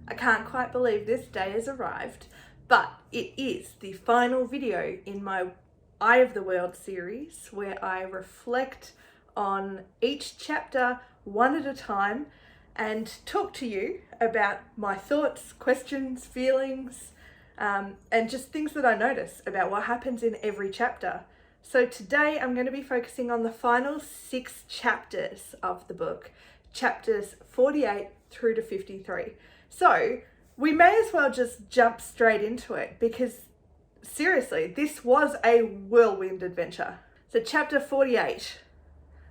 I can't quite believe this day has arrived, but it is the final video in my Eye of the World series where I reflect on each chapter one at a time and talk to you about my thoughts, questions, feelings, and just things that I notice about what happens in every chapter. So today I'm going to be focusing on the final 6 chapters of the book, chapters 48 through to 53. So we may as well just jump straight into it because seriously, this was a whirlwind adventure. So chapter 48,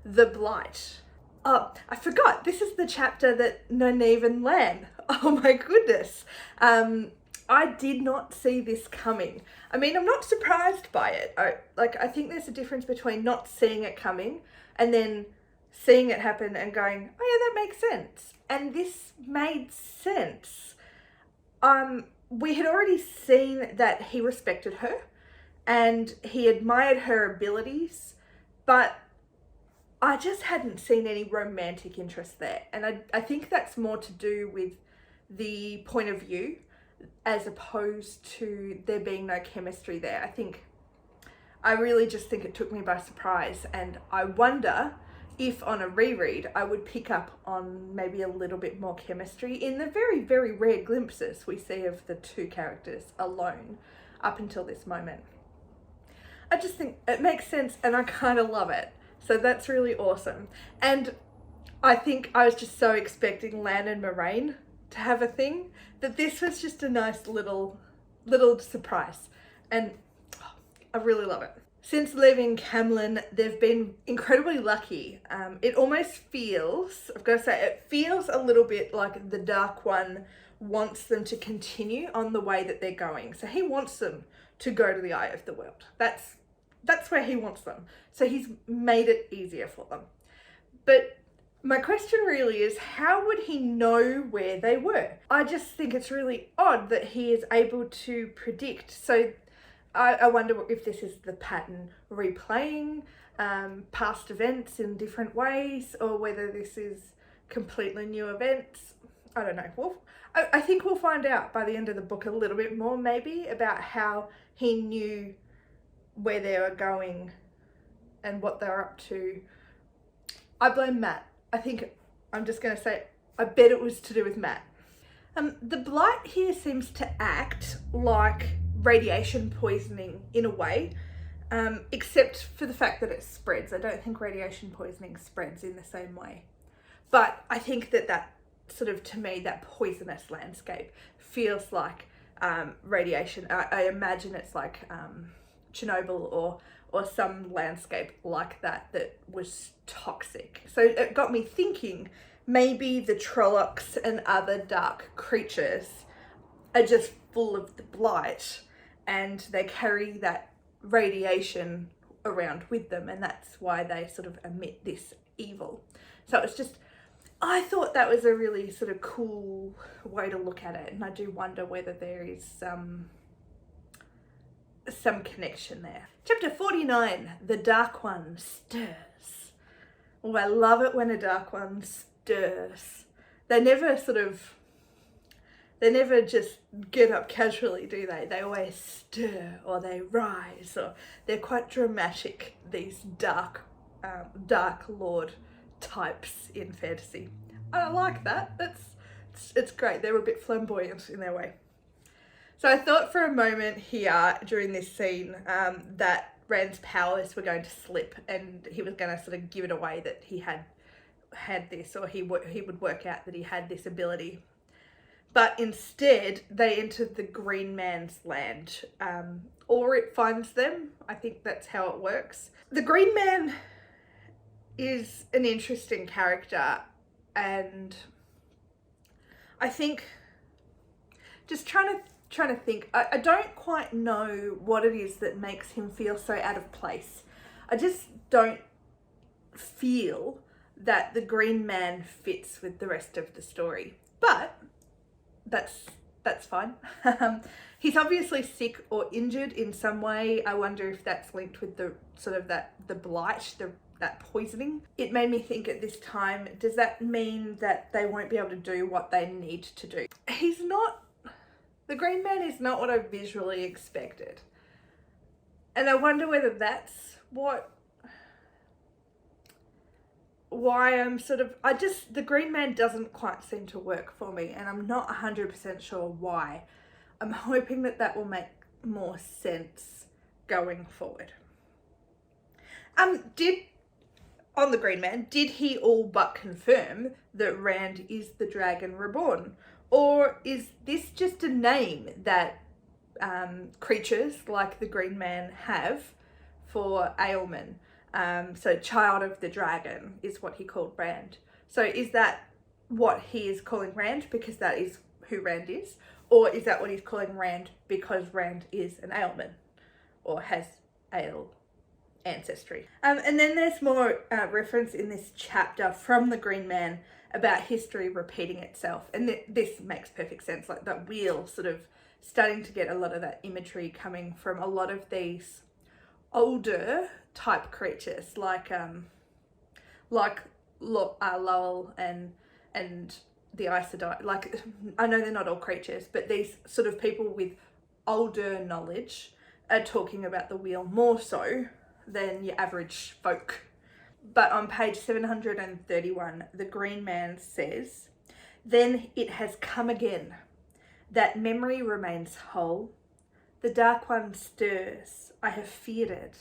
the Blight. Oh, I forgot, this is the chapter that Nynaeve and Lan. Oh my goodness. I did not see this coming. I mean, I'm not surprised by it. I think there's a difference between not seeing it coming and then seeing it happen and going, oh yeah, that makes sense. And this made sense. We had already seen that he respected her and he admired her abilities, but I just hadn't seen any romantic interest there. And I think that's more to do with the point of view as opposed to there being no chemistry there. I really just think it took me by surprise, and I wonder if on a reread I would pick up on maybe a little bit more chemistry in the very, very rare glimpses we see of the two characters alone up until this moment. I just think it makes sense and I kind of love it. So that's really awesome. And I think I was just so expecting Lan and Moraine to have a thing that this was just a nice little surprise. And oh, I really love it. Since leaving Camlin, they've been incredibly lucky. It almost feels, I've got to say, it feels a little bit like the Dark One wants them to continue on the way that they're going. So he wants them to go to the Eye of the World. That's where he wants them. So he's made it easier for them. But my question really is, how would he know where they were? I just think it's really odd that he is able to predict. So I wonder if this is the pattern replaying past events in different ways, or whether this is completely new events. I don't know. Well, I think we'll find out by the end of the book a little bit more maybe about how he knew where they were going and what they were up to. I blame Matt. I'm just going to say, I bet it was to do with Matt. The Blight here seems to act like radiation poisoning in a way, except for the fact that it spreads. I don't think radiation poisoning spreads in the same way. But I think that sort of, to me, that poisonous landscape feels like radiation. I imagine it's like Chernobyl or some landscape like that was toxic. So it got me thinking maybe the Trollocs and other dark creatures are just full of the Blight and they carry that radiation around with them, and that's why they sort of emit this evil. So it's just, I thought that was a really sort of cool way to look at it, and I do wonder whether there is some connection there. Chapter 49, the Dark One stirs. Oh, I love it when a Dark One stirs. They never just get up casually, do they? They always stir, or they rise, or they're quite dramatic, these dark Lord types in fantasy. I like that. It's great. They're a bit flamboyant in their way. So I thought for a moment here during this scene that Rand's powers were going to slip and he was going to sort of give it away that he had this, or he would work out that he had this ability. But instead, they entered the Green Man's land, or it finds them. I think that's how it works. The Green Man is an interesting character, and I think just trying to think, I don't quite know what it is that makes him feel so out of place. I just don't feel that the Green Man fits with the rest of the story, but that's fine. He's obviously sick or injured in some way. I wonder if that's linked with the sort of the Blight, that poisoning. It made me think at this time, does that mean that they won't be able to do what they need to do? The Green Man is not what I visually expected. And I wonder whether that's why I'm the Green Man doesn't quite seem to work for me, and I'm not 100% sure why. I'm hoping that will make more sense going forward. On the Green Man, did he all but confirm that Rand is the Dragon Reborn? Or is this just a name that creatures like the Green Man have for Aelman? So Child of the Dragon is what he called Rand. So is that what he is calling Rand because that is who Rand is? Or is that what he's calling Rand because Rand is an Aelman or has Ale ancestry? And then there's more reference in this chapter from the Green Man about history repeating itself. And this makes perfect sense, like that wheel sort of starting to get a lot of that imagery coming from a lot of these older type creatures like Lowell and the Aes Sedai. Like, I know they're not all creatures, but these sort of people with older knowledge are talking about the wheel more so than your average folk. But on page 731, the Green Man says, "Then it has come again. That memory remains whole. The Dark One stirs. I have feared it.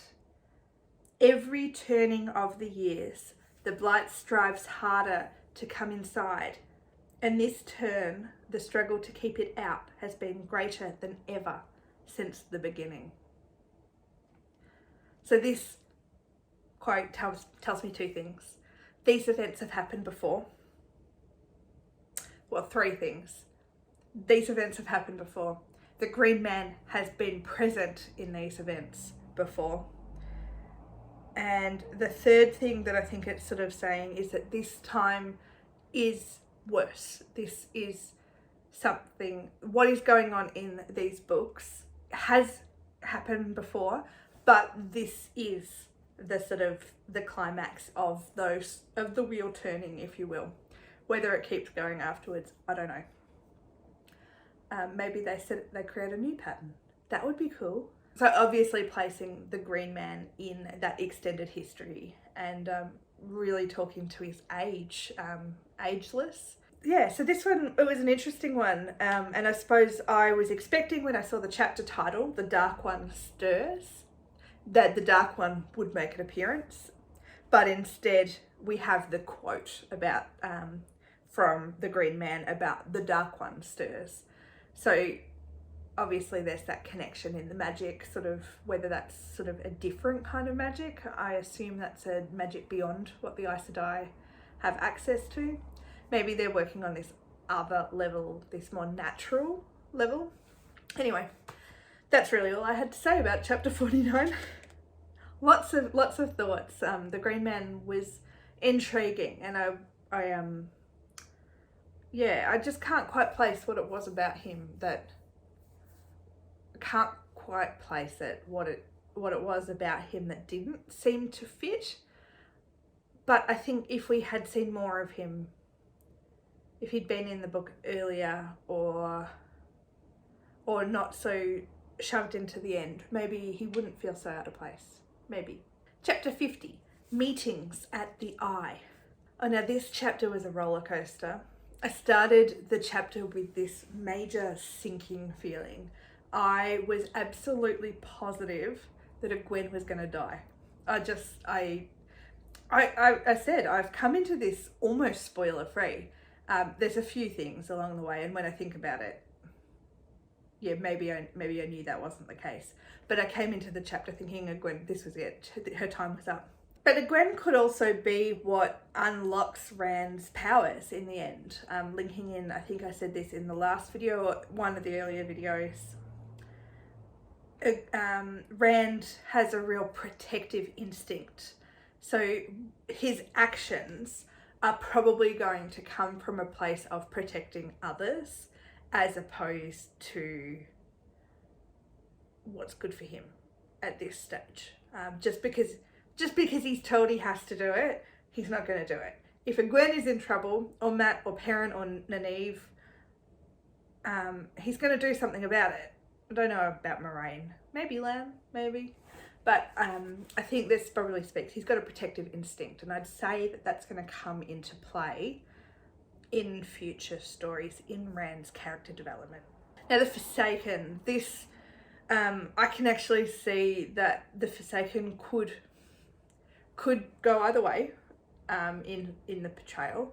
Every turning of the years, the Blight strives harder to come inside. And this turn, the struggle to keep it out has been greater than ever since the beginning." So this quote tells me two things. These events have happened before. Well, three things. These events have happened before. The Green Man has been present in these events before. And the third thing that I think it's sort of saying is that this time is worse. This is something, what is going on in these books has happened before, but this is the climax of the wheel turning, if you will. Whether it keeps going afterwards, I don't know. Maybe they create a new pattern. That would be cool. So obviously placing the Green Man in that extended history and really talking to his age, ageless. Yeah, so this one, it was an interesting one. And I suppose I was expecting when I saw the chapter title, The Dark One Stirs, that the Dark One would make an appearance. But instead we have the quote about from the Green Man about the Dark One stirs. So obviously there's that connection in the magic, sort of whether that's sort of a different kind of magic. I assume that's a magic beyond what the Aes Sedai have access to. Maybe they're working on this other level, this more natural level. Anyway, that's really all I had to say about chapter 49. Lots of thoughts. The Green Man was intriguing, and I just can't quite place what it was about him that can't quite place it, what it was about him that didn't seem to fit. But I think if we had seen more of him, if he'd been in the book earlier or not so shoved into the end, maybe he wouldn't feel so out of place. Maybe. Chapter 50, Meetings at the Eye. Oh, now this chapter was a roller coaster. I started the chapter with this major sinking feeling. I was absolutely positive that a Gwen was going to die. I said I've come into this almost spoiler free. There's a few things along the way, and when I think about it, yeah, maybe I knew that wasn't the case. But I came into the chapter thinking, Gwen, this was it. Her time was up. But a Gwen could also be what unlocks Rand's powers in the end. Linking in, I think I said this in the last video, or one of the earlier videos. Rand has a real protective instinct. So his actions are probably going to come from a place of protecting others as opposed to what's good for him at this stage. Just because just because he's told he has to do it, he's not going to do it. If a Gwen is in trouble, or Matt or Perrin or Nynaeve, he's going to do something about it. I don't know about Moraine. Maybe Lan, maybe. But I think this probably speaks. He's got a protective instinct, and I'd say that that's going to come into play in future stories, in Rand's character development. Now, the Forsaken. This, I can actually see that the Forsaken could go either way in the portrayal.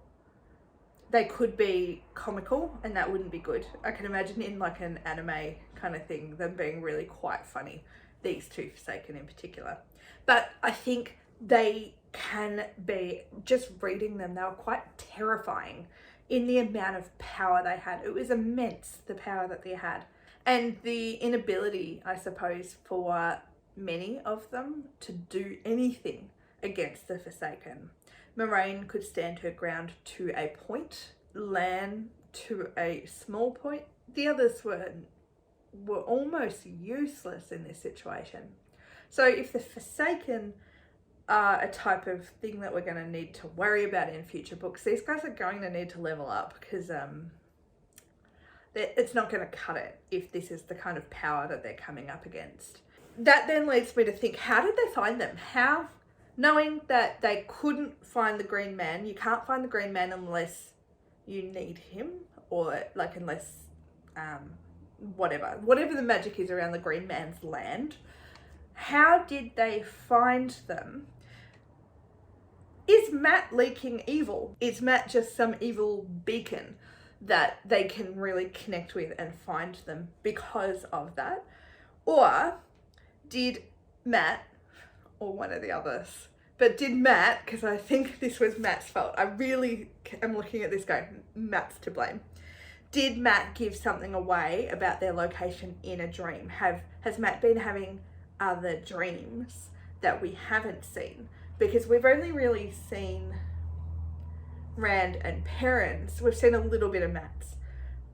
They could be comical, and that wouldn't be good. I can imagine in like an anime kind of thing, them being really quite funny, these two Forsaken in particular. But I think they can be, just reading them, they were quite terrifying in the amount of power they had. It was immense, the power that they had. And the inability, I suppose, for many of them to do anything against the Forsaken. Moraine could stand her ground to a point, Lan to a small point. The others were almost useless in this situation. So if the Forsaken are a type of thing that we're going to need to worry about in future books, these guys are going to need to level up, because it's not going to cut it if this is the kind of power that they're coming up against. That then leads me to think, how did they find them? How, knowing that they couldn't find the Green Man, you can't find the Green Man unless you need him, or like unless whatever the magic is around the Green Man's land. How did they find them? Is Matt leaking evil? Is Matt just some evil beacon that they can really connect with and find them because of that? Or did Matt, or one of the others, but did Matt, because I think this was Matt's fault, I really am looking at this going, Matt's to blame. Did Matt give something away about their location in a dream? Has Matt been having other dreams that we haven't seen? Because we've only really seen Rand and Perrin's. We've seen a little bit of Matt's.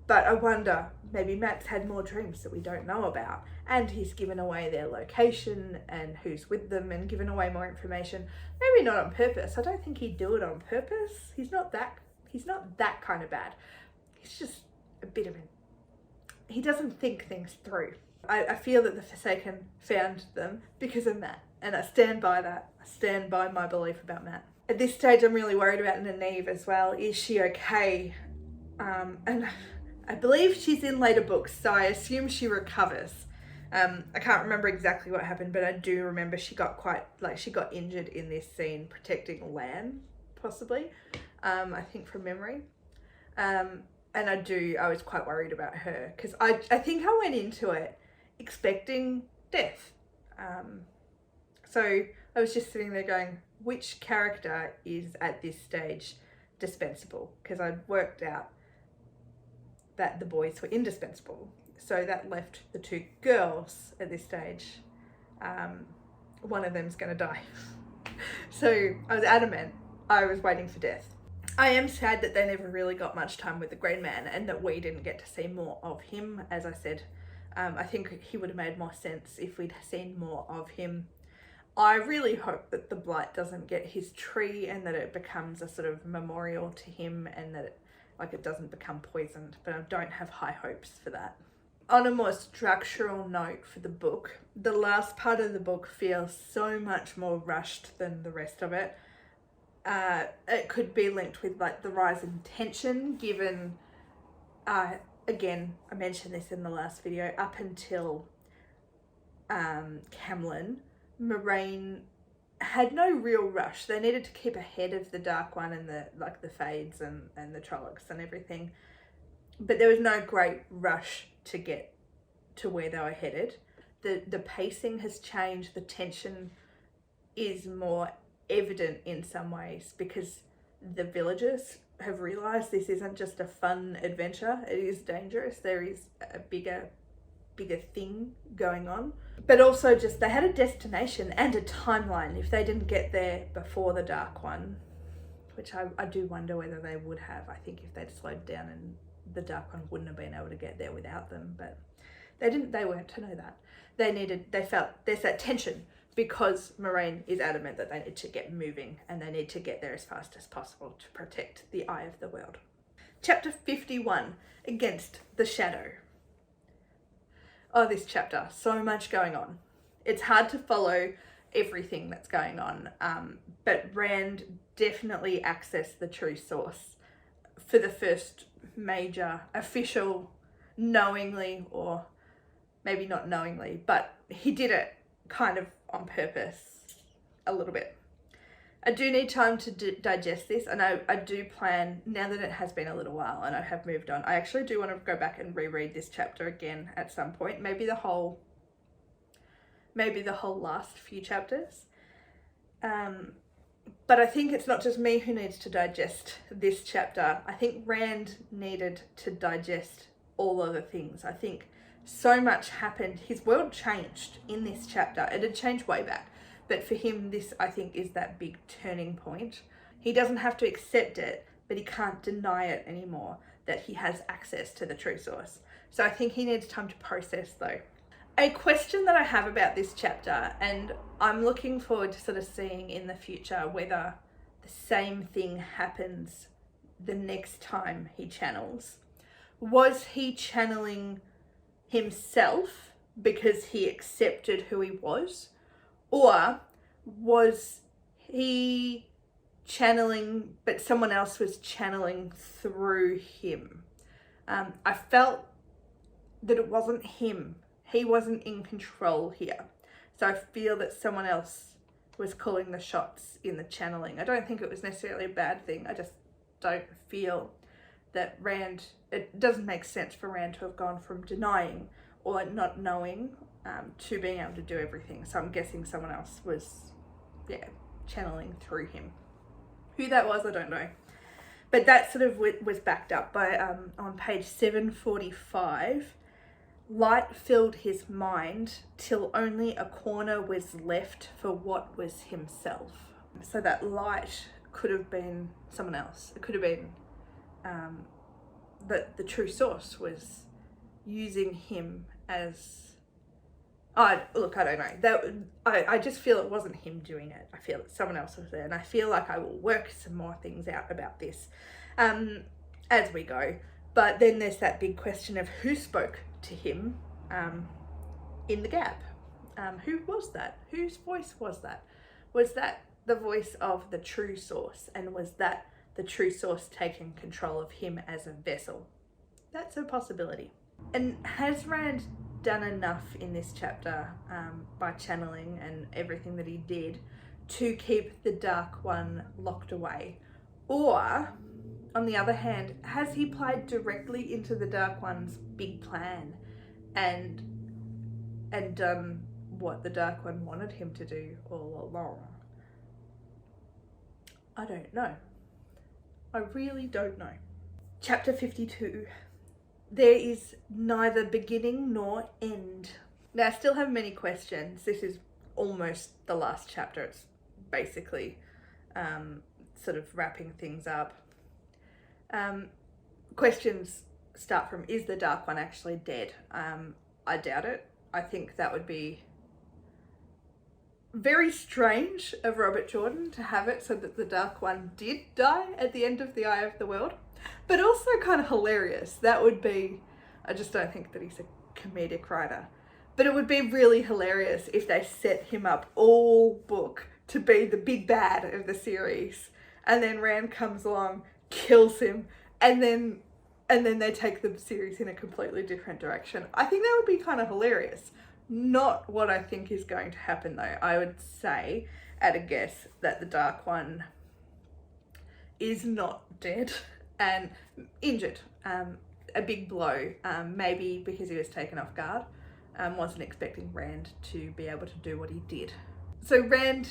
But I wonder, maybe Matt's had more dreams that we don't know about, and he's given away their location and who's with them, and given away more information. Maybe not on purpose. I don't think he'd do it on purpose. He's not that kind of bad. He's just a bit of he doesn't think things through. I feel that the Forsaken found them because of Matt, and I stand by that. I stand by my belief about Matt. At this stage, I'm really worried about Nynaeve as well. Is she okay? And I believe she's in later books, so I assume she recovers. I can't remember exactly what happened, but I do remember she got she got injured in this scene protecting Lan, possibly, I think from memory. And I was quite worried about her, because I think I went into it expecting death. So I was just sitting there going, which character is at this stage dispensable? Because I'd worked out that the boys were indispensable. So that left the two girls at this stage. One of them's going to die. So I was adamant. I was waiting for death. I am sad that they never really got much time with the Green Man, and that we didn't get to see more of him. As I said, I think he would have made more sense if we'd seen more of him. I really hope that the Blight doesn't get his tree, and that it becomes a sort of memorial to him, and that it doesn't become poisoned, but I don't have high hopes for that. On a more structural note for the book, the last part of the book feels so much more rushed than the rest of it. It could be linked with the rise in tension, given, again, I mentioned this in the last video, up until Camlin, Moraine had no real rush. They needed to keep ahead of the Dark One and the Fades and the Trollocs and everything. But there was no great rush to get to where they were headed. The pacing has changed. The tension is more evident in some ways, because the villagers have realised this isn't just a fun adventure. It is dangerous. There is a bigger thing going on. But also just they had a destination and a timeline if they didn't get there before the Dark One, which I do wonder whether they would have. I think if they'd slowed down, and the Dark One wouldn't have been able to get there without them, but they weren't to know that. They felt there's that tension because Moraine is adamant that they need to get moving and they need to get there as fast as possible to protect the Eye of the World. Chapter 51, Against the Shadow. Oh, this chapter, so much going on. It's hard to follow everything that's going on, but Rand definitely accessed the true source for the first major official, knowingly, or maybe not knowingly, but he did it kind of on purpose a little bit. I do need time to digest this, and I do plan, now that it has been a little while and I have moved on, I actually do want to go back and reread this chapter again at some point, maybe the whole last few chapters. But I think it's not just me who needs to digest this chapter. I think Rand needed to digest all other things. I think so much happened. His world changed in this chapter. It had changed way back. But for him, this, I think, is that big turning point. He doesn't have to accept it, but he can't deny it anymore, that he has access to the true source. So I think he needs time to process, though. A question that I have about this chapter, and I'm looking forward to sort of seeing in the future whether the same thing happens the next time he channels. Was he channeling himself because he accepted who he was? Or was he channeling, but someone else was channeling through him? I felt that it wasn't him. He wasn't in control here. So I feel that someone else was calling the shots in the channeling. I don't think it was necessarily a bad thing. I just don't feel that Rand, it doesn't make sense for Rand to have gone from denying or not knowing to being able to do everything. So I'm guessing someone else was, channeling through him. Who that was, I don't know. But that sort of was backed up by, on page 745, light filled his mind till only a corner was left for what was himself. So that light could have been someone else. It could have been that the true source was using him as, look, I don't know. I just feel it wasn't him doing it. I feel that someone else was there, and I feel like I will work some more things out about this as we go. But then there's that big question of who spoke to him in the gap. Who was that? Whose voice was that? Was that the voice of the true source? And was that the true source taking control of him as a vessel? That's a possibility. And has Rand done enough in this chapter by channeling and everything that he did to keep the Dark One locked away? Or, on the other hand, has he played directly into the Dark One's big plan and done what the Dark One wanted him to do all along? I don't know. I really don't know. Chapter 52. There is neither beginning nor end. Now, I still have many questions. This is almost the last chapter. It's basically sort of wrapping things up. Questions start from, is the Dark One actually dead? I doubt it. I think that would be very strange of Robert Jordan to have it so that the Dark One did die at the end of the Eye of the World, but also kind of hilarious. That would be, I just don't think that he's a comedic writer, but it would be really hilarious if they set him up all book to be the big bad of the series, and then Rand comes along, kills him, and then they take the series in a completely different direction. I think that would be kind of hilarious. Not what I think is going to happen, though. I would say, at a guess, that the Dark One is not dead and injured. A big blow, maybe because he was taken off guard. Wasn't expecting Rand to be able to do what he did. So Rand,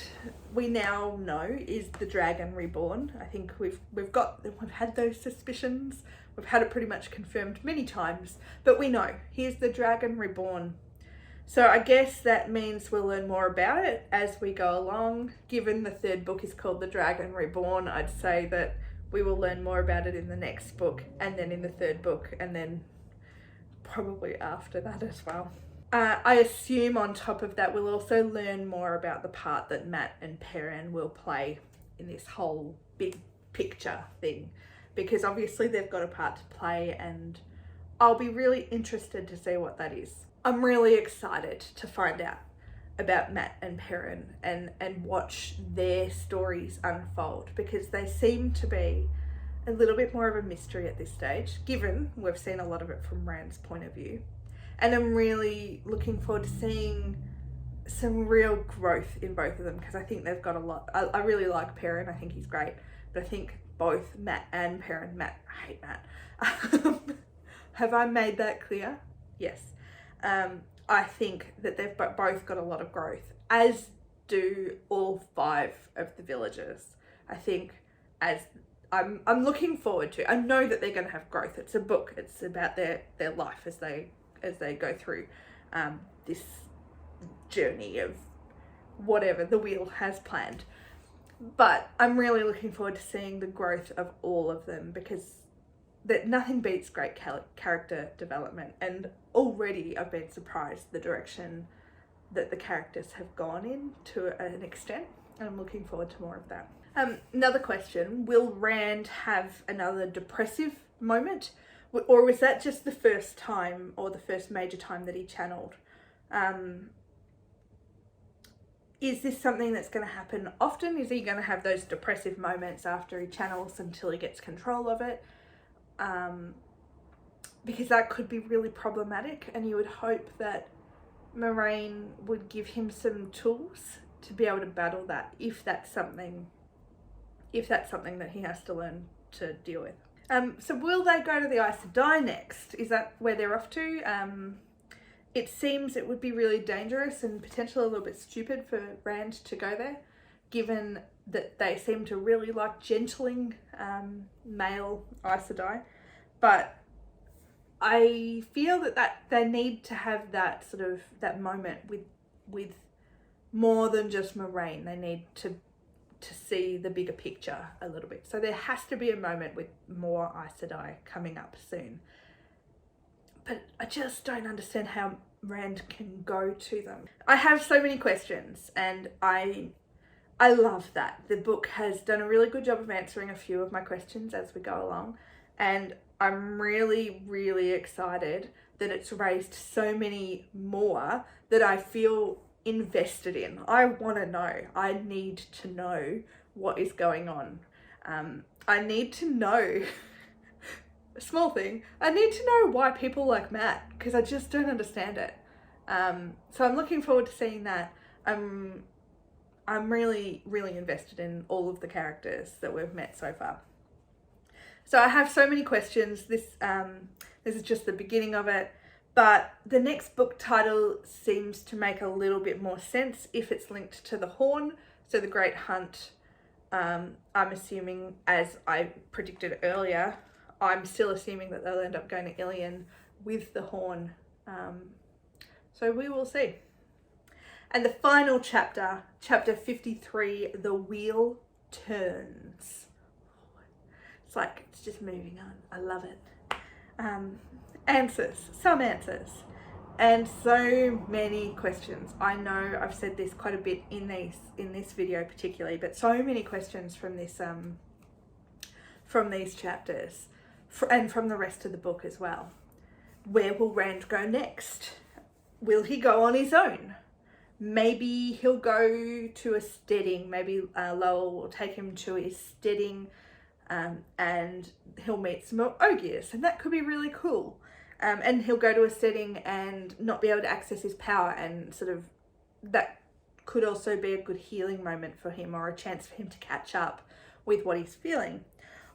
we now know, is the Dragon Reborn. I think we've had those suspicions. We've had it pretty much confirmed many times, but we know he is the Dragon Reborn. So I guess that means we'll learn more about it as we go along. Given the third book is called The Dragon Reborn, I'd say that we will learn more about it in the next book, and then in the third book, and then probably after that as well. I assume on top of that, we'll also learn more about the part that Matt and Perrin will play in this whole big picture thing, because obviously they've got a part to play, and I'll be really interested to see what that is. I'm really excited to find out about Matt and Perrin and watch their stories unfold, because they seem to be a little bit more of a mystery at this stage, given we've seen a lot of it from Rand's point of view. And I'm really looking forward to seeing some real growth in both of them, because I think they've got a lot. I really like Perrin, I think he's great, but I think both Matt and Perrin, I hate Matt. Have I made that clear? Yes. I think that they've both got a lot of growth, as do all 5 of the villagers. I think I'm looking forward to. I know that they're going to have growth. It's a book. It's about their life as they go through this journey of whatever the wheel has planned. But I'm really looking forward to seeing the growth of all of them, because that nothing beats great character development, and already I've been surprised the direction that the characters have gone in to an extent, and I'm looking forward to more of that. Another question, will Rand have another depressive moment, or was that just the first time, or the first major time that he channeled? Is this something that's going to happen often? Is he going to have those depressive moments after he channels until he gets control of it? Because that could be really problematic, and you would hope that Moraine would give him some tools to be able to battle that, if that's something that he has to learn to deal with. So will they go to the Aes Sedai next? Is that where they're off to? It seems it would be really dangerous and potentially a little bit stupid for Rand to go there, given that they seem to really like gentling male Aes Sedai. But I feel that they need to have that sort of that moment with more than just Moraine. They need to see the bigger picture a little bit. So there has to be a moment with more Aes Sedai coming up soon. But I just don't understand how Rand can go to them. I have so many questions, and I love that the book has done a really good job of answering a few of my questions as we go along, and I'm really, really excited that it's raised so many more that I feel invested in. I want to know. I need to know what is going on. I need to know a small thing. I need to know why people like Matt, because I just don't understand it. So I'm looking forward to seeing that. I'm really, really invested in all of the characters that we've met so far. So I have so many questions. This is just the beginning of it, but the next book title seems to make a little bit more sense if it's linked to the Horn. So the Great Hunt, I'm assuming, as I predicted earlier, I'm still assuming that they'll end up going to Ilion with the Horn. So we will see. And the final chapter, chapter 53, The Wheel Turns. It's like, it's just moving on. I love it. Some answers, and so many questions. I know I've said this quite a bit in this video particularly, but so many questions from these chapters, and from the rest of the book as well. Where will Rand go next? Will he go on his own? Maybe he'll go to a steading. Maybe Lowell will take him to his steading, and he'll meet some more Ogiers, and that could be really cool. And he'll go to a steading and not be able to access his power, and sort of that could also be a good healing moment for him, or a chance for him to catch up with what he's feeling.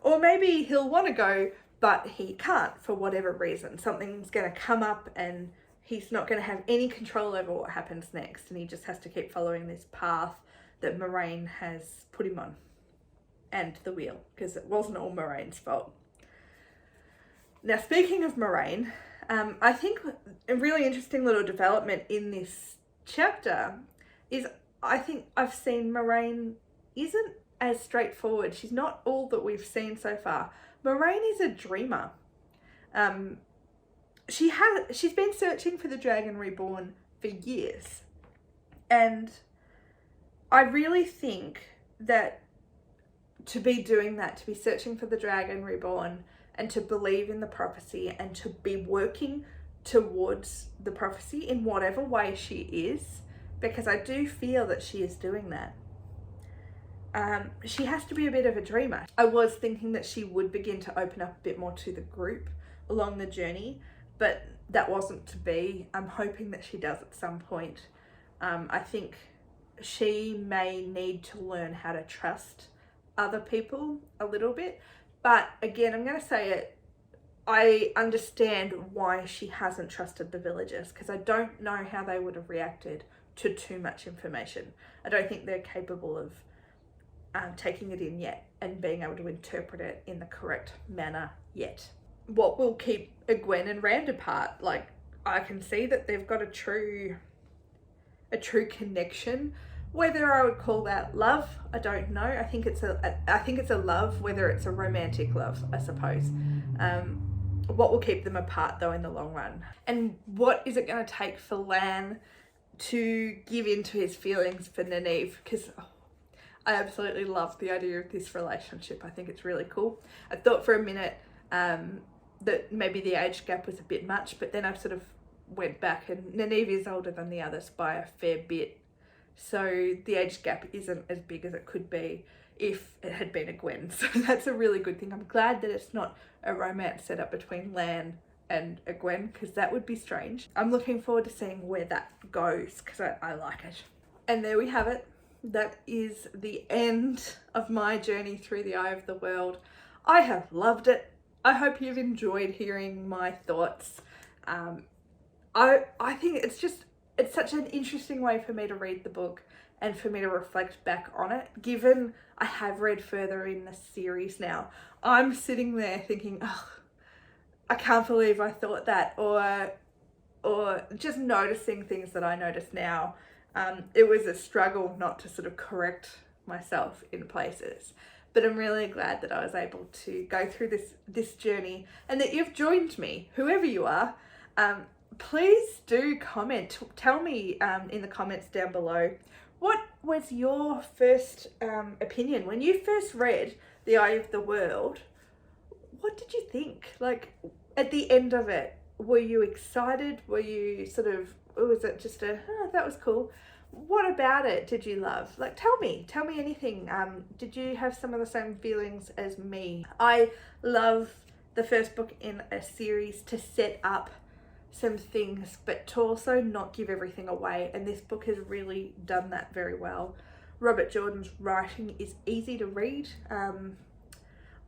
Or maybe he'll want to go, but he can't for whatever reason. Something's going to come up and he's not going to have any control over what happens next, and he just has to keep following this path that Moraine has put him on. And the wheel, because it wasn't all Moraine's fault. Now, speaking of Moraine, I think a really interesting little development in this chapter is, I think I've seen Moraine isn't as straightforward. She's not all that we've seen so far. Moraine is a dreamer. she's been searching for the Dragon Reborn for years. And I really think that to be doing that, to be searching for the Dragon Reborn and to believe in the prophecy and to be working towards the prophecy in whatever way she is, because I do feel that she is doing that. She has to be a bit of a dreamer. I was thinking that she would begin to open up a bit more to the group along the journey, but that wasn't to be. I'm hoping that she does at some point. I think she may need to learn how to trust other people a little bit. But again, I'm going to say it, I understand why she hasn't trusted the villagers, because I don't know how they would have reacted to too much information. I don't think they're capable of taking it in yet and being able to interpret it in the correct manner yet. What will keep Gwen and Rand apart? Like, I can see that they've got a true connection. Whether I would call that love, I don't know. I think it's a love, whether it's a romantic love, I suppose. What will keep them apart though in the long run? And what is it going to take for Lan to give in to his feelings for Nynaeve? Because I absolutely love the idea of this relationship. I think it's really cool. I thought for a minute that maybe the age gap was a bit much, but then I sort of went back, and Nynaeve is older than the others by a fair bit. So the age gap isn't as big as it could be if it had been a Gwen. So that's a really good thing. I'm glad that it's not a romance set up between Lan and a Gwen, because that would be strange. I'm looking forward to seeing where that goes, because I like it. And there we have it. That is the end of my journey through the Eye of the World. I have loved it. I hope you've enjoyed hearing my thoughts. I think it's such an interesting way for me to read the book and for me to reflect back on it, given I have read further in the series now. I'm sitting there thinking, oh, I can't believe I thought that, or just noticing things that I notice now. It was a struggle not to sort of correct myself in places, but I'm really glad that I was able to go through this journey and that you've joined me, whoever you are. Please do comment. Tell me in the comments down below, what was your first opinion when you first read The Eye of the World? What did you think? Like, at the end of it, were you excited? Were you sort of, or was it just that was cool? What about it did you love? Like, tell me anything. Did you have some of the same feelings as me? I love the first book in a series to set up some things, but to also not give everything away, and this book has really done that very well. Robert Jordan's writing is easy to read.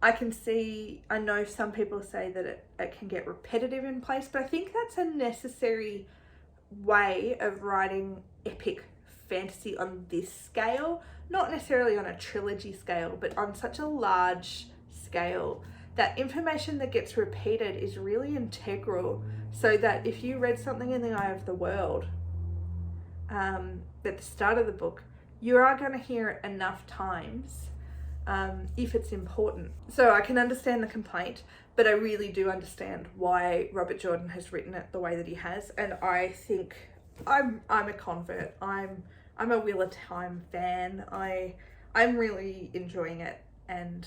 I know some people say that it can get repetitive in place, but I think that's a necessary way of writing epic fantasy on this scale, not necessarily on a trilogy scale, but on such a large scale. That information that gets repeated is really integral, so that if you read something in The Eye of the World at the start of the book, you are going to hear it enough times if it's important. So I can understand the complaint, but I really do understand why Robert Jordan has written it the way that he has, and I think I'm a convert. I'm a Wheel of Time fan. I'm really enjoying it and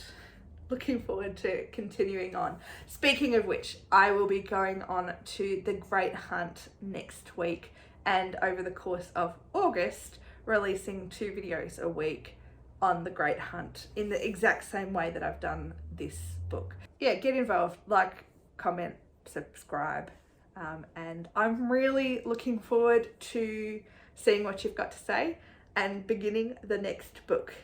looking forward to continuing on. Speaking of which, I will be going on to the Great Hunt next week, and over the course of August, releasing 2 videos a week on the Great Hunt in the exact same way that I've done this book. Yeah, get involved, like, comment, subscribe, and I'm really looking forward to seeing what you've got to say and beginning the next book.